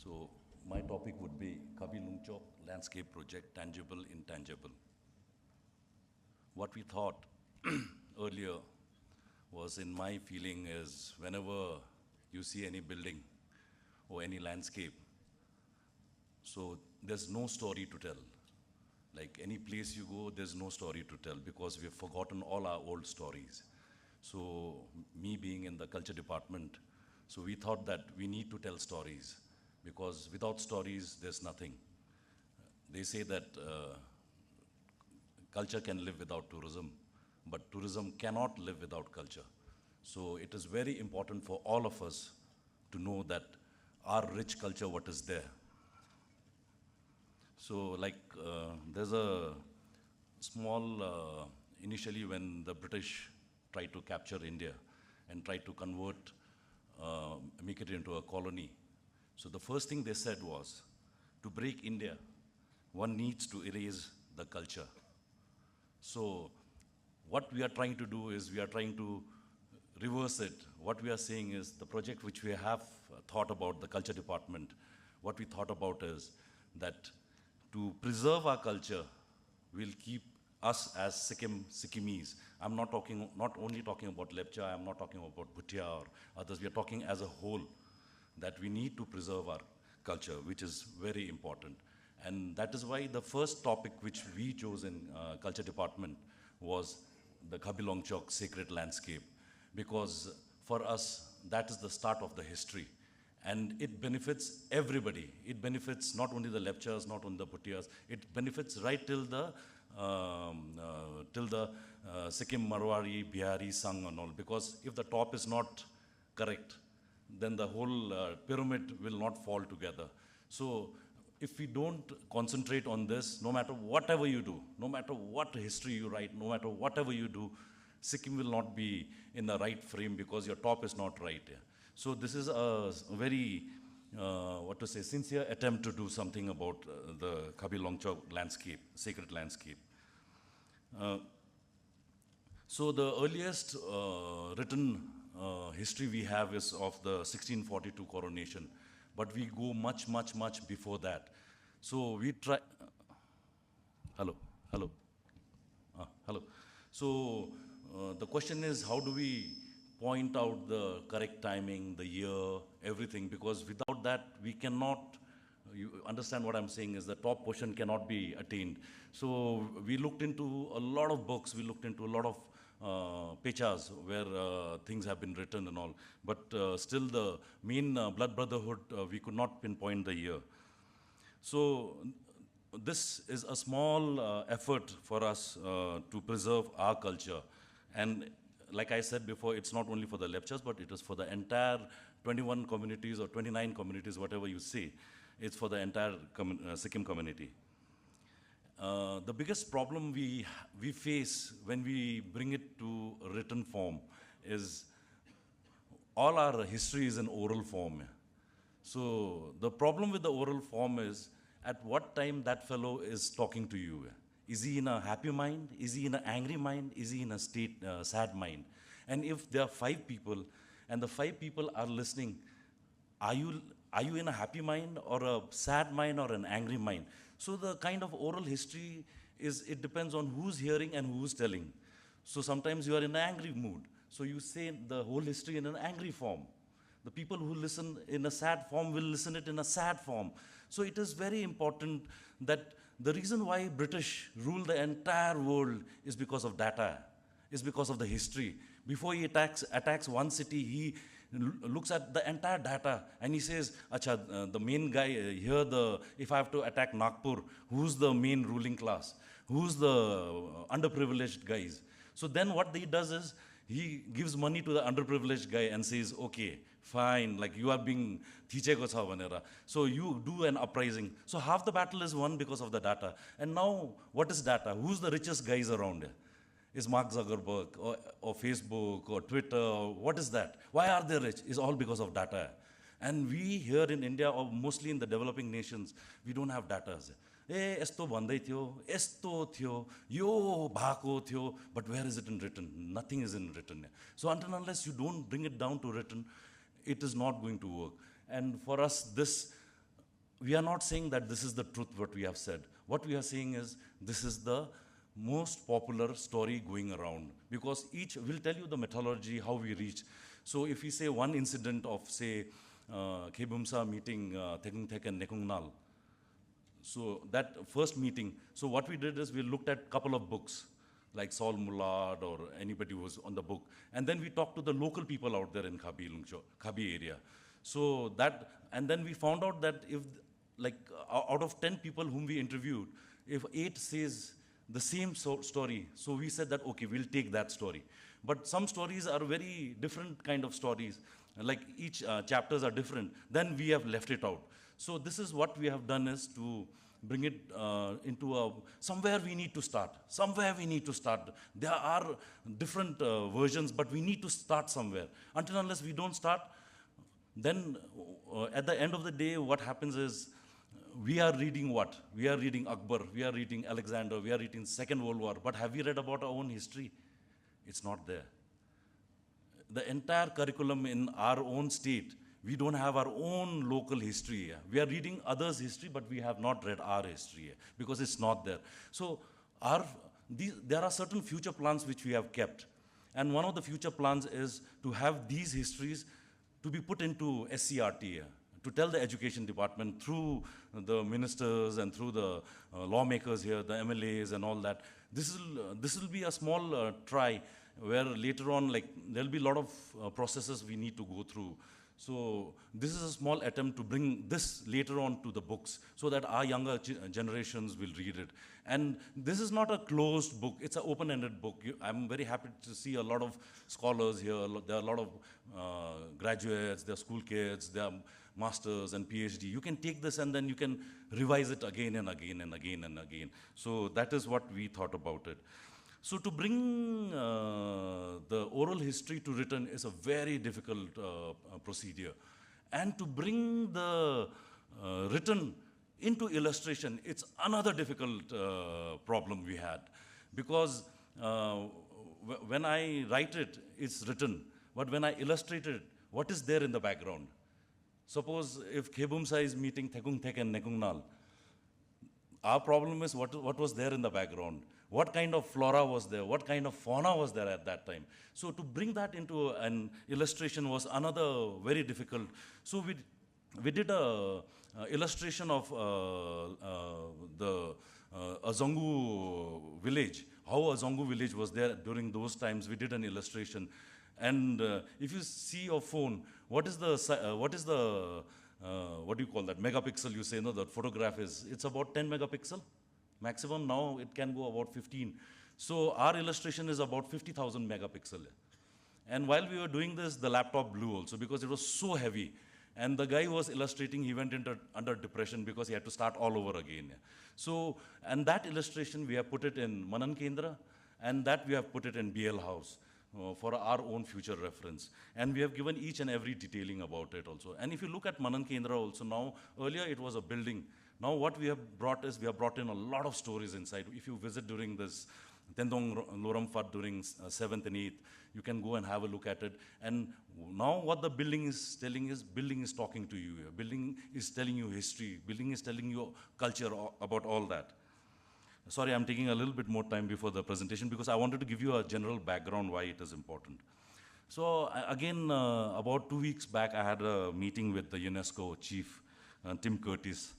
So my topic would be Kabi Lungchok Landscape Project, Tangible, Intangible. What we thought earlier was, in my feeling, is whenever you see any building or any landscape, so there's no story to tell. Like any place you go, there's no story to tell because we've forgotten all our old stories. So me being in the culture department, so we thought that we need to tell stories because without stories, there's nothing. They say that culture can live without tourism, but tourism cannot live without culture. So it is very important for all of us to know that our rich culture, what is there. So there's a small, initially when the British tried to capture India and tried to convert, make it into a colony. So the first thing they said was, to break India, one needs to erase the culture. So what we are trying to do is we are trying to reverse it. What we are saying is the project which we have thought about, the culture department, what we thought about is that to preserve our culture will keep us as Sikkimese. I'm not only talking about Lepcha, I'm not talking about Bhutia or others. We are talking as a whole that we need to preserve our culture, which is very important. And that is why the first topic which we chose in culture department was the Kabi Longchok sacred landscape, because for us, that is the start of the history. And it benefits everybody. It benefits not only the Lepchas, not only the Bhutias, it benefits right till the Sikkim, Marwari, Bihari, Sang and all. Because if the top is not correct, then the whole pyramid will not fall together. So if we don't concentrate on this, no matter whatever you do, no matter what history you write, no matter whatever you do, Sikkim will not be in the right frame because your top is not right. Yeah. So this is a very, sincere attempt to do something about the Kabi Longchok landscape, sacred landscape. So the earliest written history we have is of the 1642 coronation, but we go much, much, much before that. So we try, hello. Hello. So the question is, how do we point out the correct timing, the year, everything, because without that, we cannot, you understand what I'm saying is the top portion cannot be attained. So we looked into a lot of books, we looked into a lot of pechas where things have been written and all, but still the main blood brotherhood, we could not pinpoint the year. So this is a small effort for us to preserve our culture. And like I said before, it's not only for the Lepchas, but it is for the entire 21 communities or 29 communities, whatever you say. It's for the entire Sikkim community. The biggest problem we face when we bring it to written form is all our history is in oral form. So the problem with the oral form is at what time that fellow is talking to you. Is he in a happy mind? Is he in an angry mind? Is he in a sad mind? And if there are 5 people and the 5 people are listening, are you in a happy mind or a sad mind or an angry mind? So the kind of oral history it depends on who's hearing and who's telling. So sometimes you are in an angry mood. So you say the whole history in an angry form. The people who listen in a sad form will listen it in a sad form. So it is very important that the reason why British rule the entire world is because of data, is because of the history. Before he attacks one city, he looks at the entire data and he says, Acha, the main guy here, if I have to attack Nagpur, who's the main ruling class? Who's the underprivileged guys? So then what he does is, he gives money to the underprivileged guy and says, okay, fine, like you are being thicheko cha bhanera. So you do an uprising. So half the battle is won because of the data. And now, what is data? Who's the richest guys around here? Is Mark Zuckerberg or Facebook or Twitter? Or what is that? Why are they rich? It's all because of data. And we here in India, or mostly in the developing nations, we don't have data. यस्तो भन्दै थियो यस्तो थियो यो भएको थियो but where is it in written? Nothing is in written. So until unless you don't bring it down to written, it is not going to work. And for us, this we are not saying that this is the truth what we have said. What we are saying is this is the most popular story going around, because each will tell you the methodology, how we reach. So if we say one incident of, say, Khebumsa meeting Thekung Thek and Nekung Nal, so that first meeting, so what we did is we looked at a couple of books, like Saul Mullard or anybody who was on the book. And then we talked to the local people out there in Khabi area. So that, and then we found out that if, like, out of 10 people whom we interviewed, if 8 says the same story, so we said that, okay, we'll take that story. But some stories are very different kind of stories, like each chapters are different, then we have left it out. So this is what we have done, is to bring it into a, somewhere we need to start. Somewhere we need to start. There are different versions, but we need to start somewhere. Until unless we don't start, then at the end of the day, what happens is, we are reading what? We are reading Akbar, we are reading Alexander, we are reading Second World War, but have we read about our own history? It's not there. The entire curriculum in our own state, we don't have our own local history here. We are reading others' history, but we have not read our history here, because it's not there. So there are certain future plans which we have kept. And one of the future plans is to have these histories to be put into SCRT here, to tell the education department through the ministers and through the lawmakers here, the MLAs and all that. This will be a small try, where later on, like, there'll be a lot of processes we need to go through. So this is a small attempt to bring this later on to the books, so that our younger generations will read it. And this is not a closed book, it's an open-ended book. I'm very happy to see a lot of scholars here. There are a lot of graduates, there are school kids, there are masters and PhD. You can take this and then you can revise it again and again and again and again. So that is what we thought about it. So to bring the oral history to written is a very difficult procedure. And to bring the written into illustration, it's another difficult problem we had. Because when I write it, it's written. But when I illustrate it, what is there in the background? Suppose if Khebumsa is meeting Thekung Thek and Nekung Nal, our problem is what was there in the background. What kind of flora was there? What kind of fauna was there at that time? So to bring that into an illustration was another very difficult. So we did a illustration of the Azongu village, how Azongu village was there during those times. We did an illustration. And if you see your phone, what do you call that, megapixel you say, no, the photograph is, it's about 10 megapixel. Maximum now it can go about 15. So our illustration is about 50,000 megapixel. And while we were doing this, the laptop blew also, because it was so heavy. And the guy who was illustrating, he went under depression because he had to start all over again. So, and that illustration, we have put it in Manan Kendra, and that we have put it in BL House for our own future reference. And we have given each and every detailing about it also. And if you look at Manan Kendra also now, earlier it was a building. Now what we have brought is, we have brought in a lot of stories inside. If you visit during this Tendong Loram Fat during 7th and 8th, you can go and have a look at it. And now what the building is telling is, building is talking to you. Building is telling you history. Building is telling you culture about all that. Sorry, I'm taking a little bit more time before the presentation, because I wanted to give you a general background why it is important. So again, about 2 weeks back, I had a meeting with the UNESCO chief, Tim Curtis.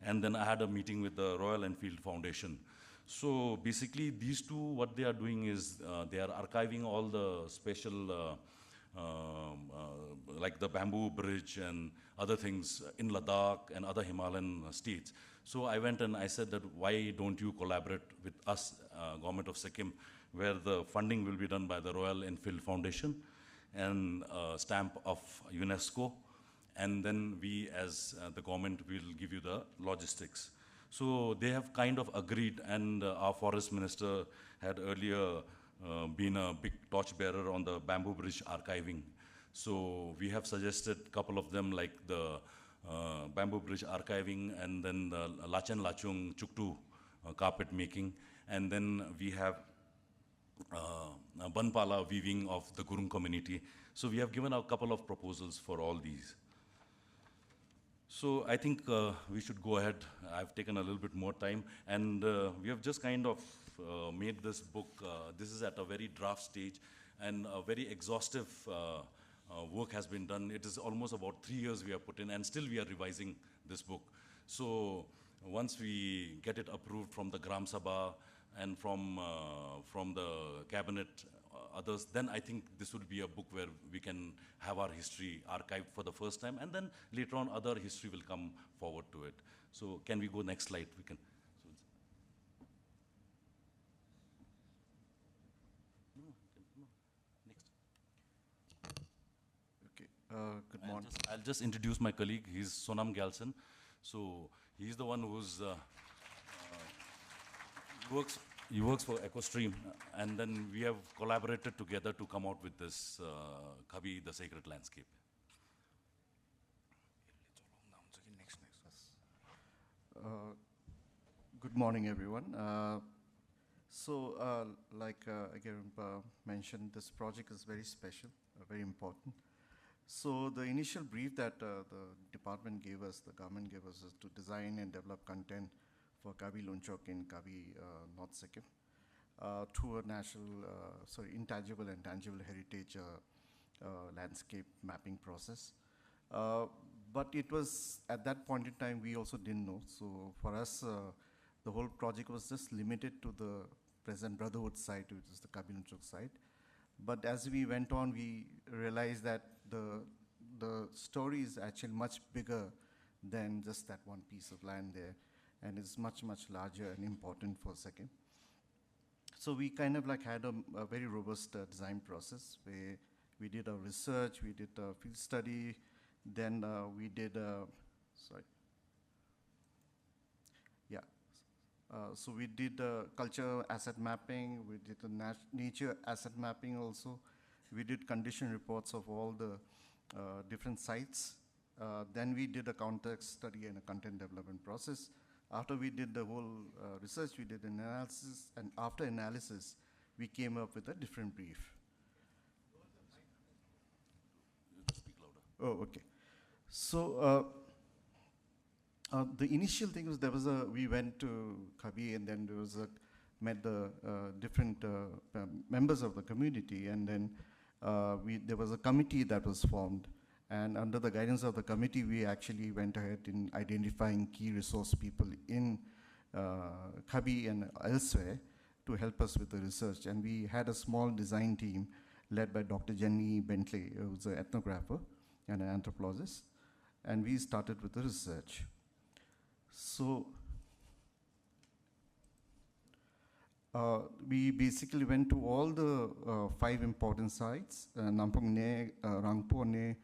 And then I had a meeting with the Royal Enfield Foundation. So basically, these two, what they are doing is they are archiving all the special, like the bamboo bridge and other things in Ladakh and other Himalayan states. So I went and I said that, why don't you collaborate with us, Government of Sikkim, where the funding will be done by the Royal Enfield Foundation and stamp of UNESCO. And then we, as the government, will give you the logistics. So they have kind of agreed, and our forest minister had earlier been a big torchbearer on the bamboo bridge archiving. So we have suggested a couple of them, like the bamboo bridge archiving, and then the Lachen Lachung Chuktu carpet making, and then we have Banpala weaving of the Gurung community. So we have given a couple of proposals for all these. So I think we should go ahead. I've taken a little bit more time, and we have just kind of made this book. This is at a very draft stage, and a very exhaustive work has been done. It is almost about 3 years we have put in, and still we are revising this book. So once we get it approved from the Gram Sabha and from the cabinet, others, then I think this would be a book where we can have our history archived for the first time, and then later on other history will come forward to it. So can we go next slide? We can. Next. Okay. Good morning. I'll just introduce my colleague. He's Sonam Galson. So he's the one who's he works for EcoStream, and then we have collaborated together to come out with this Kabi, the Sacred Landscape. Good morning, everyone. Like again mentioned, this project is very special, very important. So the initial brief that the department gave us, the government gave us, is to design and develop content for Kabi Lunchok in Kabi, North Sikkim, through a national, intangible and tangible heritage landscape mapping process. But it was, at that point in time, we also didn't know. So for us, the whole project was just limited to the present Brotherhood site, which is the Kabi Lunchok site. But as we went on, we realized that the story is actually much bigger than just that one piece of land there, and is much, much larger and important for Sikkim. So we kind of like had a very robust design process where we did our research, we did a field study, then we did, so we did culture asset mapping, we did the nature asset mapping also. We did condition reports of all the different sites. Then we did a context study and a content development process. After we did the whole research, we did an analysis, and after analysis, we came up with a different brief. Speak louder. Oh, okay. So the initial thing was we went to Kabi, and then met the different members of the community, and then there was a committee that was formed. And under the guidance of the committee, we actually went ahead in identifying key resource people in Kabi and elsewhere to help us with the research. And we had a small design team led by Dr. Jenny Bentley, who's an ethnographer and an anthropologist. And we started with the research. So we basically went to all the 5 important sites, Nampong Ne, Rangpo Ne,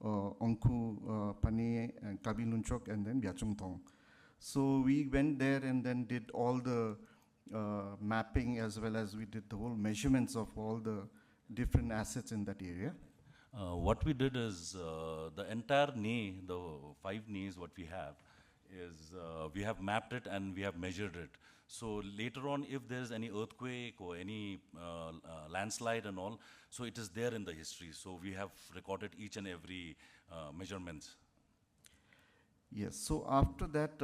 Ongku, Pane, and Kabi Lunchok, and then Byachung Thong. So we went there and then did all the mapping, as well as we did the whole measurements of all the different assets in that area. What we did is the entire NE, the 5 NEs what we have, is we have mapped it and we have measured it. So later on, if there's any earthquake or any landslide and all, so it is there in the history. So we have recorded each and every measurements. Yes, so after that,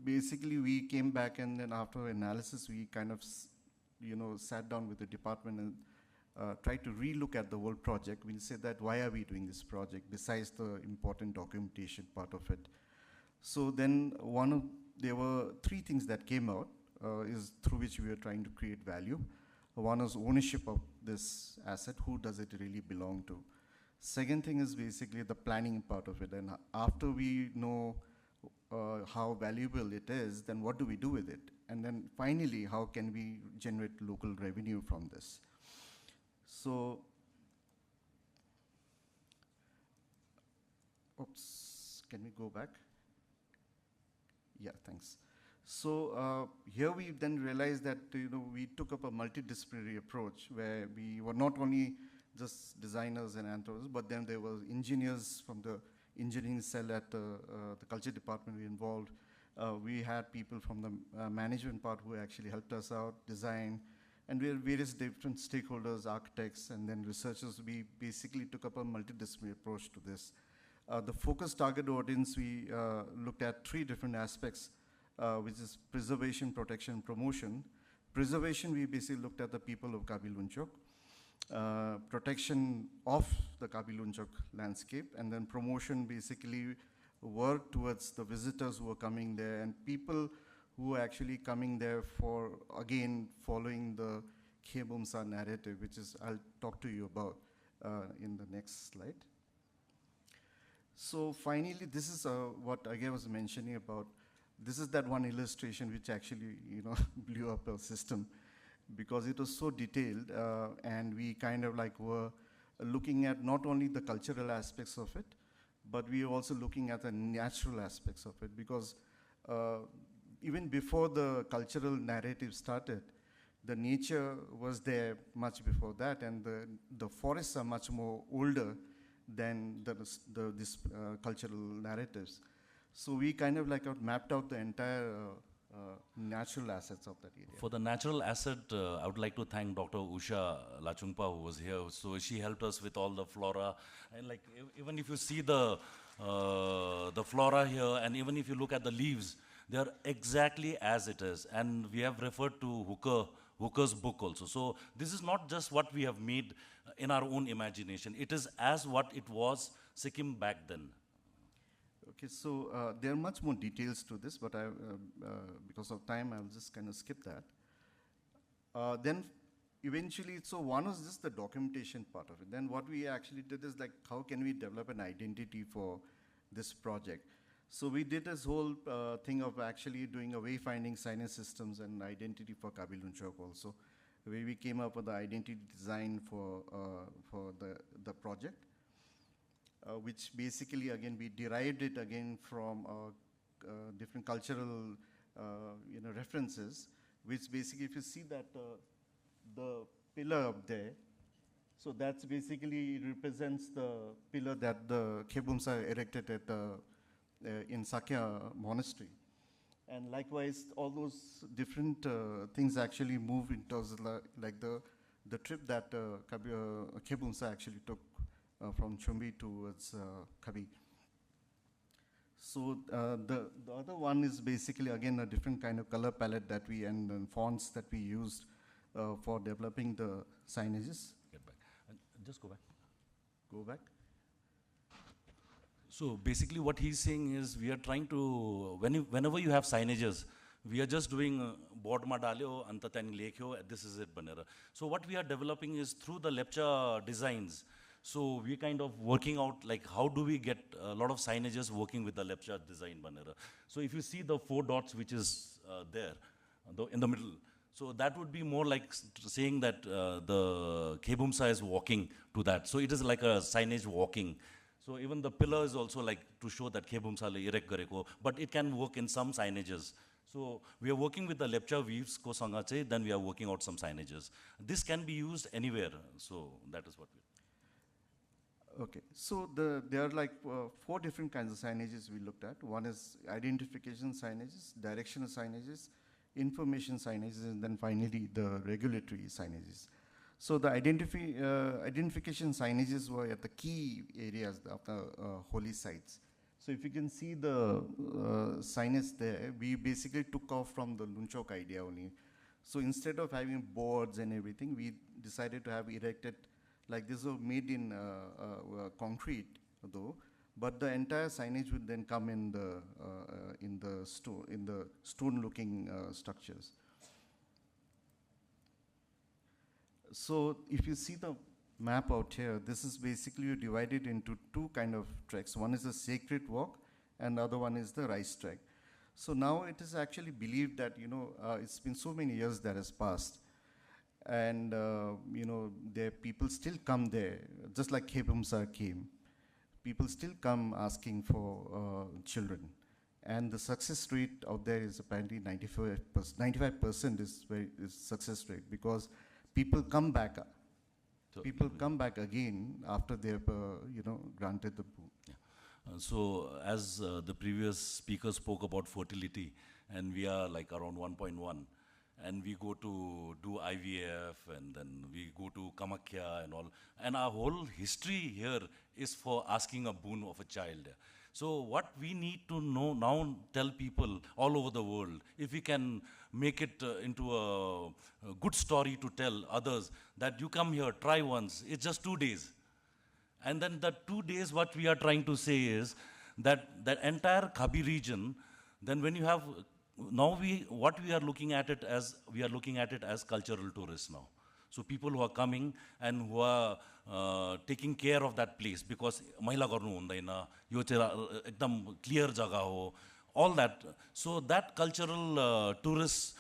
basically we came back, and then after analysis, we kind of, sat down with the department and tried to relook at the whole project. We'll say that why are we doing this project besides the important documentation part of it. So then there were 3 things that came out, is through which we were trying to create value. One is ownership of this asset. Who does it really belong to? Second thing is basically the planning part of it. And after we know how valuable it is, then what do we do with it? And then finally, how can we generate local revenue from this? So, can we go back? Yeah, thanks. So here we then realized that we took up a multidisciplinary approach where we were not only just designers and anthropologists, but then there were engineers from the engineering cell at the culture department involved. We had people from the management part who actually helped us out, design, and we had various different stakeholders, architects, and then researchers. We basically took up a multidisciplinary approach to this. The focus target audience, we looked at 3 different aspects, which is preservation, protection, promotion. Preservation, we basically looked at the people of Kabi Lunchok. Protection of the Kabi Lunchok landscape, and then promotion basically work towards the visitors who are coming there and people who are actually coming there for, again, following the Khebumsa narrative, which is, I'll talk to you about in the next slide. So finally, this is what Agay was mentioning about. This is that one illustration which actually, blew up our system, because it was so detailed, and we kind of like were looking at not only the cultural aspects of it, but we were also looking at the natural aspects of it, because even before the cultural narrative started, the nature was there much before that, and the forests are much more older than these cultural narratives. So we kind of like mapped out the entire natural assets of that area. For the natural asset, I would like to thank Dr. Usha Lachungpa, who was here. So she helped us with all the flora, and like even if you see the flora here, and even if you look at the leaves, they are exactly as it is. And we have referred to Hooker's book also. So this is not just what we have made in our own imagination. It is as what it was Sikkim back then. Okay, so there are much more details to this, but because of time, I'll just kind of skip that. Then eventually, so one was just the documentation part of it. Then what we actually did is like, how can we develop an identity for this project? So we did this whole thing of actually doing a wayfinding signage systems and identity for Kabi Lunchok also, where we came up with the identity design for the project. Which basically, again, we derived it again from different cultural references, which basically, if you see that the pillar up there, so that's basically represents the pillar that the Khebumsa erected at in Sakya monastery. And likewise, all those different things actually move in terms of like the trip that Khebumsa actually took from Chumbi towards Kabi. So the other one is basically, again, a different kind of color palette that we, and fonts that we used for developing the signages. Get back. Just go back. Go back. So basically what he's saying is we are trying to, whenever you have signages, we are just doing board ma dalyo, anta tani lekhyo, this is it banera. So what we are developing is through the lepcha designs. So we're kind of working out like how do we get a lot of signages working with the lepcha design banera. So if you see the 4 dots which is there in the middle, so that would be more like saying that the Khebumsa is walking to that. So it is like a signage walking. So even the pillar is also like to show that Khebumsa le erect gareko, but it can work in some signages. So we are working with the lepcha weaves ko sanga chai, then we are working out some signages. This can be used anywhere. So that is what we. Okay, so there are like 4 different kinds of signages we looked at. One is identification signages, directional signages, information signages, and then finally the regulatory signages. So the identification signages were at the key areas of the holy sites. So if you can see the signage there, we basically took off from the Lunchok idea only. So instead of having boards and everything, we decided to have erected, like this was made in concrete though, but the entire signage would then come in the stone-looking structures. So if you see the map out here, this is basically divided into 2 kind of tracks. One is the sacred walk, and the other one is the rice track. So now it is actually believed that, it's been so many years that has passed. And, there people still come there, just like Khebumsa came. People still come asking for children. And the success rate out there is apparently 95%. 95% is success rate, because people come back. So People come back again after they've, granted the boon. Yeah. So as the previous speaker spoke about fertility, and we are like around 1.1, and we go to do IVF, and then we go to Kamakhya and all. And our whole history here is for asking a boon of a child. So what we need to know now, tell people all over the world, if we can make it into a good story to tell others, that you come here, try once, it's just 2 days. And then the 2 days, what we are trying to say is that that entire Khabi region, then when you have, now what we are looking at it as, we are looking at it as cultural tourists now. So people who are coming and who are taking care of that place, because maila garnu hundaina, yo चाहिँ एकदम clear जगह हो, all that. So that cultural tourists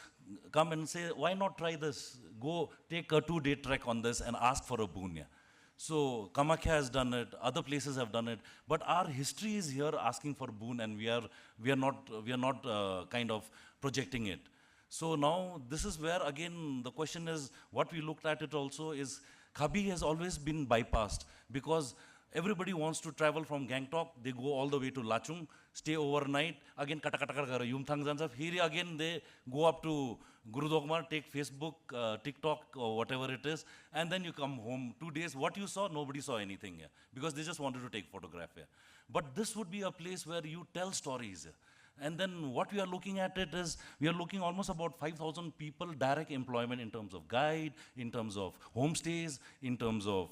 come and say, why not try this? Go take a 2-day trek on this and ask for a boon. Yeah. So Kamakhya has done it, other places have done it, but our history is here asking for boon, and we are not kind of projecting it. So now this is where again the question is, what we looked at it also is, Khabi has always been bypassed, because everybody wants to travel from Gangtok, they go all the way to Lachung, stay overnight, again kata kata kata Yumthang Zansa, here again they go up to Gurudogma, take Facebook, TikTok or whatever it is, and then you come home 2 days. What you saw, nobody saw anything here, because they just wanted to take photograph here. But this would be a place where you tell stories. And then what we are looking at it is, we are looking almost about 5,000 people, direct employment in terms of guide, in terms of homestays, in terms of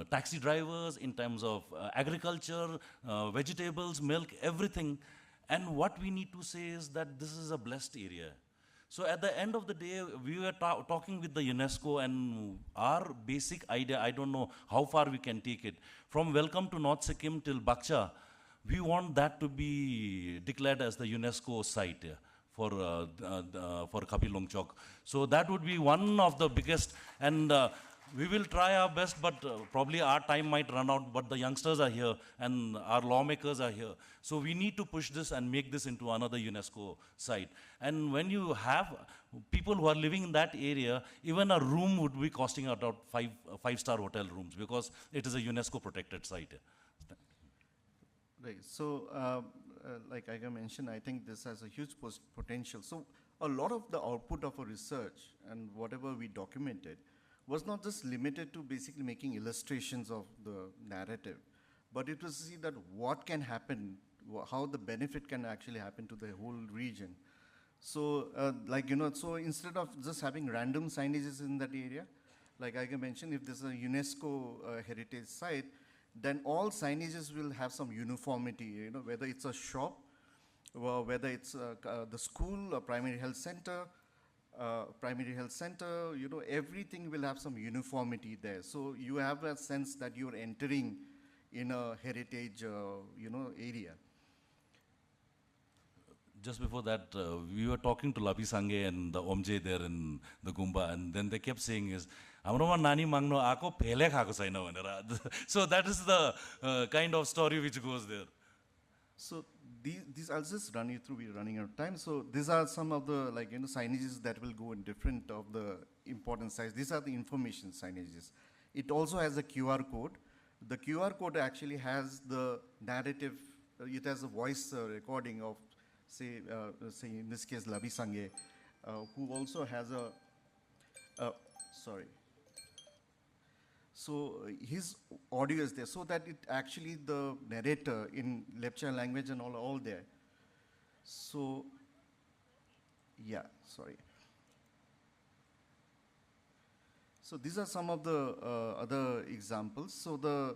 taxi drivers, in terms of agriculture, vegetables, milk, everything. And what we need to say is that this is a blessed area. So at the end of the day, we were talking with the UNESCO, and our basic idea, I don't know how far we can take it, from Welcome to North Sikkim till Bakcha, we want that to be declared as the UNESCO site for Khabi Longchok. So that would be one of the biggest, and we will try our best, but probably our time might run out, but the youngsters are here and our lawmakers are here. So we need to push this and make this into another UNESCO site. And when you have people who are living in that area, even a room would be costing about five-star hotel rooms, because it is a UNESCO protected site. Right. So, like I mentioned, I think this has a huge potential. So, a lot of the output of a research and whatever we documented was not just limited to basically making illustrations of the narrative, but it was to see that what can happen, how the benefit can actually happen to the whole region. So, so instead of just having random signages in that area, like I mentioned, if there's a UNESCO heritage site, then all signages will have some uniformity, whether it's a shop, or whether it's the school, a primary health center, everything will have some uniformity there. So you have a sense that you're entering in a heritage, area. Just before that, we were talking to Labi Sangye and the Omje there in the Gumba, and then they kept saying is, "Hamroma nani mangno ako phele khako chaina bhanera." So that is the kind of story which goes there. So these I'll just run you through. We're running out of time. So these are some of the signages that will go in different of the important sites. These are the information signages. It also has a QR code. The QR code actually has the narrative. It has a voice recording of, say in this case, Labi Sangye, who also has sorry. So his audio is there, so that it actually, the narrator in Lepcha language and all there. So, yeah, sorry. So these are some of the other examples. So the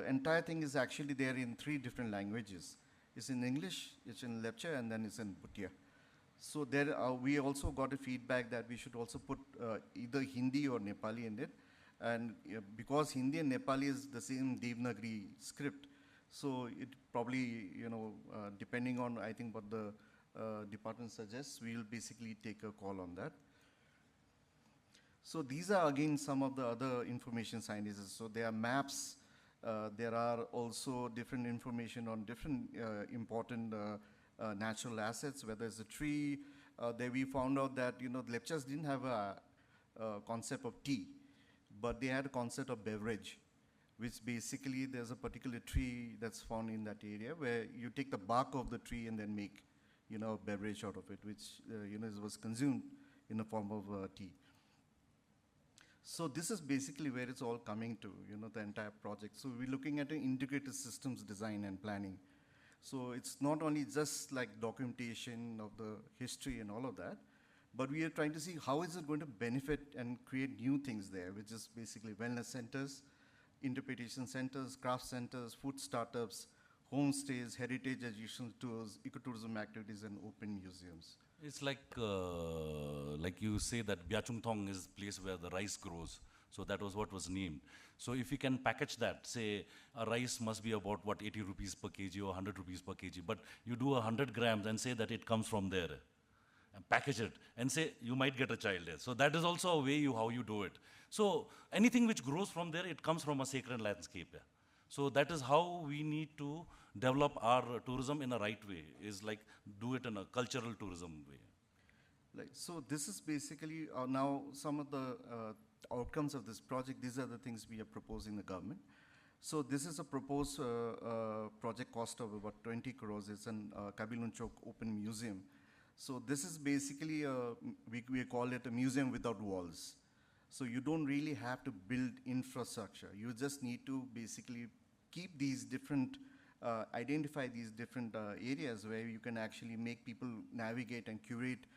entire thing is actually there in 3 different languages. It's in English, it's in Lepcha, and then it's in Bhutia. So there, we also got a feedback that we should also put either Hindi or Nepali in it. And because Hindi and Nepali is the same Devanagari script, so it probably, depending on, I think, what the department suggests, we'll basically take a call on that. So these are, again, some of the other information signages. So there are maps. There are also different information on different important natural assets, whether it's a tree. There we found out that, the Lepchas didn't have a concept of tea, but they had a concept of beverage, which basically there's a particular tree that's found in that area where you take the bark of the tree and then make beverage out of it, which, was consumed in the form of tea. So this is basically where it's all coming to, the entire project. So we're looking at an integrated systems design and planning. So it's not only just like documentation of the history and all of that, but we are trying to see how is it going to benefit and create new things there, which is basically wellness centers, interpretation centers, craft centers, food startups, homestays, heritage educational tours, ecotourism activities, and open museums. It's like you say that Byachung Thong is the place where the rice grows. So that was what was named. So if you can package that, say a rice must be about what, 80 rupees per kg or 100 rupees per kg, but you do 100 grams and say that it comes from there. And package it and say you might get a child there. So that is also a way how you do it. So anything which grows from there, it comes from a sacred landscape. Yeah. So that is how we need to develop our tourism in a right way, is like do it in a cultural tourism way. Like, so this is basically now some of the outcomes of this project. These are the things we are proposing the government. So this is a proposed project cost of about 20 crores. It's an Kabilunchok Open Museum. So this is basically, we call it a museum without walls. So you don't really have to build infrastructure. You just need to basically keep these different, identify these different areas where you can actually make people navigate and curate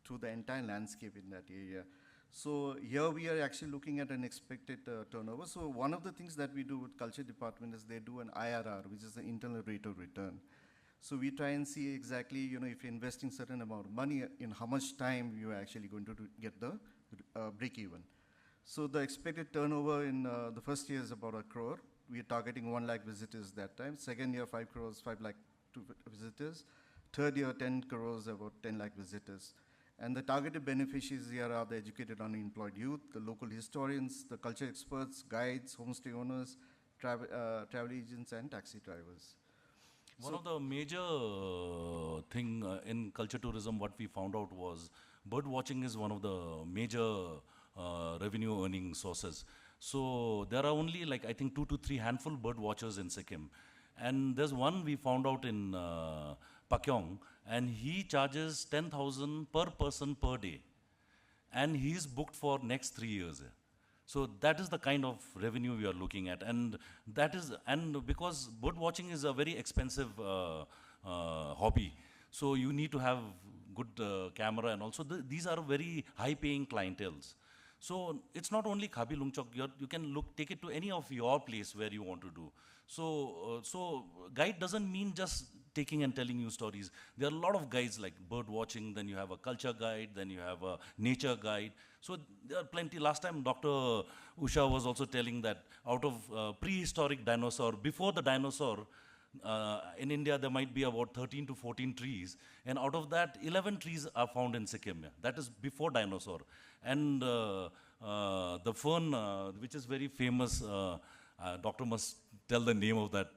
through the entire landscape in that area. So here we are actually looking at an expected turnover. So one of the things that we do with Culture Department is they do an IRR, which is the internal rate of return. So we try and see exactly, if you're investing certain amount of money, in how much time you're actually going to get the break even. So the expected turnover in the first year is about 1 crore. We are targeting 1 lakh visitors that time. Second year, 5 crores, 5 lakh visitors. Third year, 10 crores, about 10 lakh visitors. And the targeted beneficiaries here are the educated unemployed youth, the local historians, the culture experts, guides, homestay owners, travel agents, and taxi drivers. One of the major thing in culture tourism, what we found out was bird watching is one of the major revenue earning sources. So there are only like, I think 2 to 3 handful bird watchers in Sikkim. And there's one we found out in Pakyong, and he charges 10,000 per person per day. And he's booked for next 3 years. So that is the kind of revenue we are looking at. And that is, and because bird watching is a very expensive hobby. So you need to have good camera, and also these are very high paying clienteles. So it's not only Khabi Lungchok, you can take it to any of your place where you want to do. So guide doesn't mean just taking and telling you stories. There are a lot of guides like bird watching, then you have a culture guide, then you have a nature guide. So there are plenty. Last time Dr. Usha was also telling that out of prehistoric dinosaur, before the dinosaur, in India there might be about 13 to 14 trees, and out of that 11 trees are found in Sikkim. That is before dinosaur. And the fern, which is very famous, doctor must tell the name of that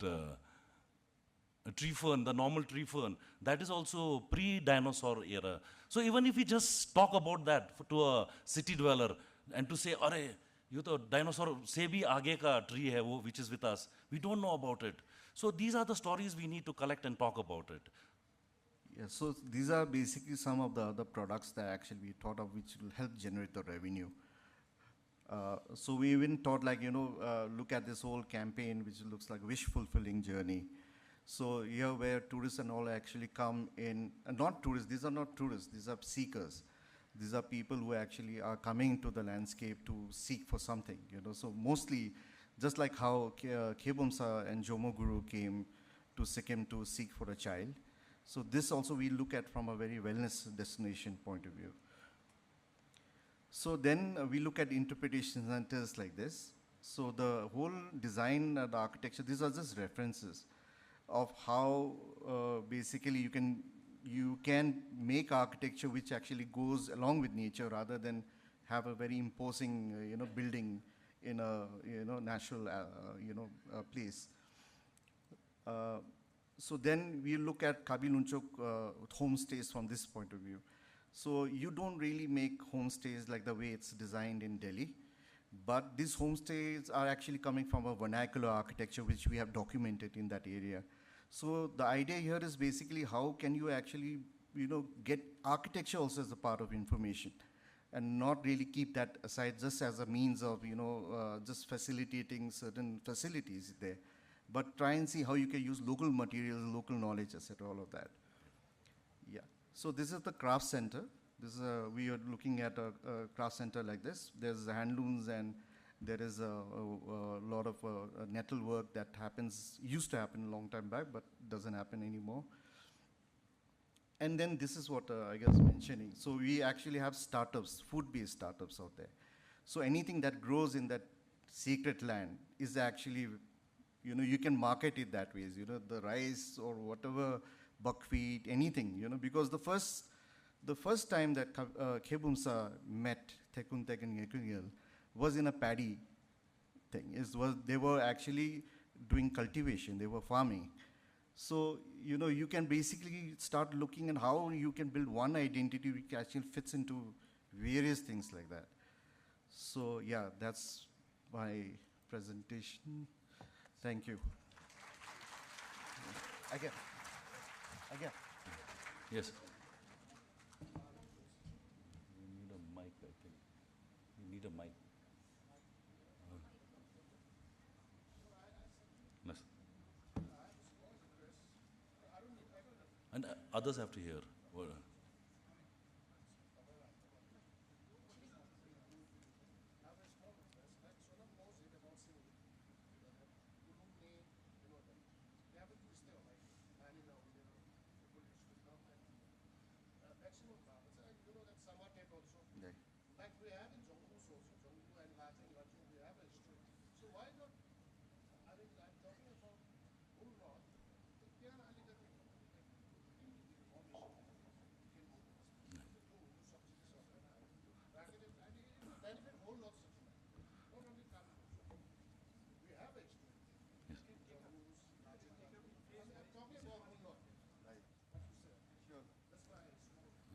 tree fern, the normal tree fern, that is also pre-dinosaur era. So even if we just talk about that to a city dweller and to say, "Arey, you to dinosaur se bhi aage ka tree hai wo, which is with us," we don't know about it. So these are the stories we need to collect and talk about it. Yeah, so these are basically some of the other products that actually we thought of which will help generate the revenue. So we even thought like, look at this whole campaign, which looks like wish fulfilling journey. So here where tourists and all actually come in, not tourists, these are not tourists, these are seekers. These are people who actually are coming to the landscape to seek for something, So mostly, just like how Khebumsa and Jomo Guru came to Sikkim to seek for a child. So this also we look at from a very wellness destination point of view. So then we look at interpretation centers like this. So the whole design, the architecture, these are just references of how basically you can make architecture which actually goes along with nature rather than have a very imposing building in a natural place. So then we look at Khabi Lungchok homestays from this point of view. So you don't really make homestays like the way it's designed in Delhi, but these homestays are actually coming from a vernacular architecture which we have documented in that area. So the idea here is basically how can you actually get architecture also as a part of information, and not really keep that aside just as a means of, just facilitating certain facilities there, but try and see how you can use local materials, local knowledge, etc., all of that. Yeah. So this is the craft center. This is we are looking at a craft center like this. There's handlooms, and there is a lot of nettle work that used to happen a long time back, but doesn't happen anymore. And then this is what I guess mentioning. So we actually have startups, food-based startups out there. So anything that grows in that sacred land is actually, you can market it that way. The rice or whatever, buckwheat, anything. Because the first time that Khebumsa met Thekun and Ngekungil was in a paddy thing. They were actually doing cultivation. They were farming. So, you can basically start looking at how you can build one identity which actually fits into various things like that. So, yeah, that's my presentation. Thank you. Again. Yes. You need a mic, I think. You need a mic. Yes. And others have to hear.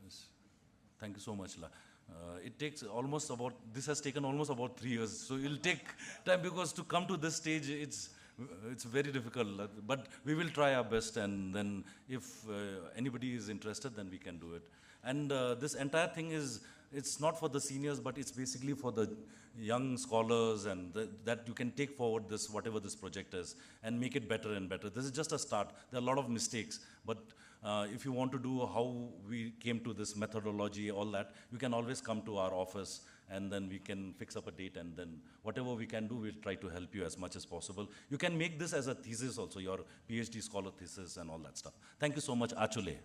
Yes. Thank you so much, La. It takes almost about, this has taken almost about 3 years. So it'll take time, because to come to this stage, it's very difficult. But we will try our best, and then if anybody is interested, then we can do it. And this entire thing it's not for the seniors, but it's basically for the young scholars, and that you can take forward this, whatever this project is, and make it better and better. This is just a start. There are a lot of mistakes, but if you want to do how we came to this methodology, all that, you can always come to our office, and then we can fix up a date, and then whatever we can do, we'll try to help you as much as possible. You can make this as a thesis also, your PhD scholar thesis and all that stuff. Thank you so much, Achule.